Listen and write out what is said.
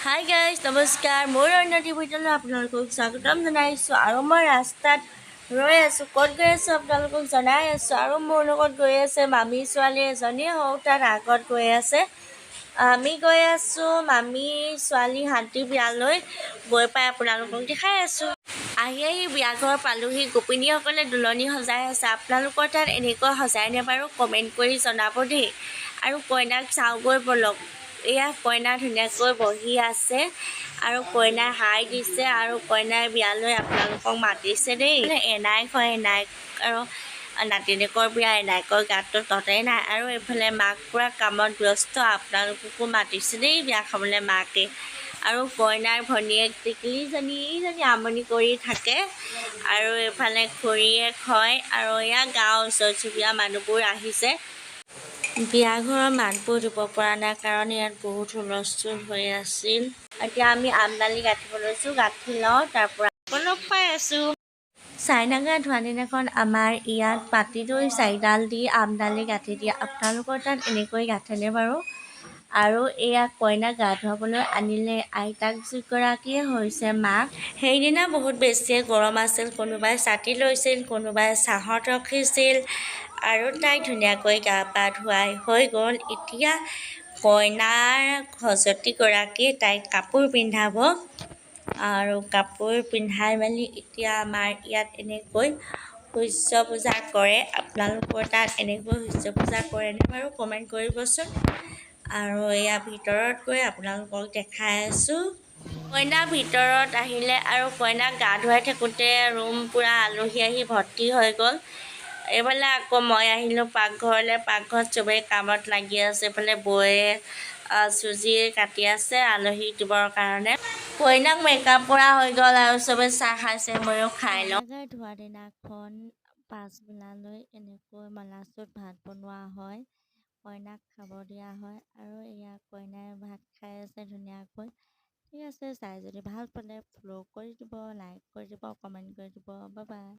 hi guys নমস্কাৰ মোৰ অন্যটি ভিডিঅ'লৈ আপোনালোকক স্বাগতম জনাইছোঁ আৰু মই ৰাস্তাত ৰৈ আছোঁ ক'ত গৈ আছোঁ আপোনালোকক জনাই আছোঁ আৰু মোৰ লগত গৈ আছে মামী ছোৱালী এজনী সৌ তাত আগত গৈ আছে আমি গৈ আছোঁ মামী ছোৱালী শান্তি বিয়ালৈ গৈ পাই আপোনালোকক দেখাই আছোঁ আহি বিয়াঘৰ পালোহি গোপিনীসকলে দুলনি সজাই আছে আপোনালোকৰ তাত এনেকৈ সজাইনে বাৰু কমেণ্ট কৰি জনাব দেই আৰু কইনাক চাওঁগৈ ব'লক এয়া কইনা ধুনীয়াকৈ বহি আছে আৰু কইনাই হাই দিছে আৰু কইনাই বিয়ালৈ আপোনালোকক মাতিছে দেই এনাইক হয় এনাইক আৰু নাতিনীয়েকৰ বিয়া এনাইকৰ গাতটো ততেই নাই আৰু এইফালে মাক পূৰা কামত ব্যস্ত আপোনালোককো মাতিছে দেই বিয়া খাবলৈ মাকে আৰু কইনাৰ ভনীয়েক টিকলিজনী আমনি কৰি থাকে আৰু এইফালে খুৰীয়েক হয় আৰু এয়া গাঁৱৰ ওচৰ চুবুৰীয়া মানুহবোৰ আহিছে বিয়া ঘৰৰ মাতবোৰ দিব পৰা নাই কাৰণ ইয়াত বহুত হুলস্থুল হৈ আছিল এতিয়া আমি আমদালি গাঁঠিব লৈছোঁ গাঁঠি লওঁ তাৰ পৰা লগ পাই আছোঁ চাইনাগা ধোৱাদিনাখন আমাৰ ইয়াত পাতি দৈ চাৰিডাল দি আমদালি গাঁঠি দিয়ে আপোনালোকৰ তাত এনেকৈ গাঁঠেনে বাৰু আৰু এয়া কইনাক গা ধুৱাবলৈ আনিলে আইতাক যিগৰাকীয়ে হৈছে মাক সেইদিনা বহুত বেছিয়ে গৰম আছিল কোনোবাই ছাতি লৈছিল কোনোবাই চাহত ৰখিছিল আৰু তাই ধুনীয়াকৈ গা পা ধুৱাই হৈ গ'ল এতিয়া কইনাৰ খজতিগৰাকী তাইক কাপোৰ পিন্ধাব আৰু কাপোৰ পিন্ধাই মেলি এতিয়া আমাৰ ইয়াত এনেকৈ সূৰ্য পূজা কৰে আপোনালোকৰ তাত এনেকৈ সূৰ্য পূজা কৰেনে বাৰু কমেণ্ট কৰিবচোন আৰু এয়া ভিতৰত গৈ আপোনালোকক দেখাই আছোঁ কইনা ভিতৰত আহিলে আৰু কইনাক গা ধুৱাই থাকোঁতে ৰুম পূৰা আলহী আহি ভৰ্তি হৈ গ'ল এইফালে আকৌ মই আহিলোঁ পাকঘৰলৈ পাকঘৰত চবেই কামত লাগি আছে এইফালে বৌয়ে চুজি কাটি আছে আলহীক দিবৰ কাৰণে কইনাক মেকআপ কৰা হৈ গ'ল আৰু চবেই চাহ খাইছে ময়ো খাই লওঁ ধোৱা দিনাখন পাছবেলালৈ এনেকৈ মালাচুত ভাত বনোৱা হয় কইনাক খাব দিয়া হয় আৰু এয়া কইনাই ভাত খাই আছে ধুনীয়াকৈ ঠিক আছে চাই যদি ভাল পালে ফ'ল' কৰি দিব লাইক কৰি দিব কমেণ্ট কৰি দিব বাই বাই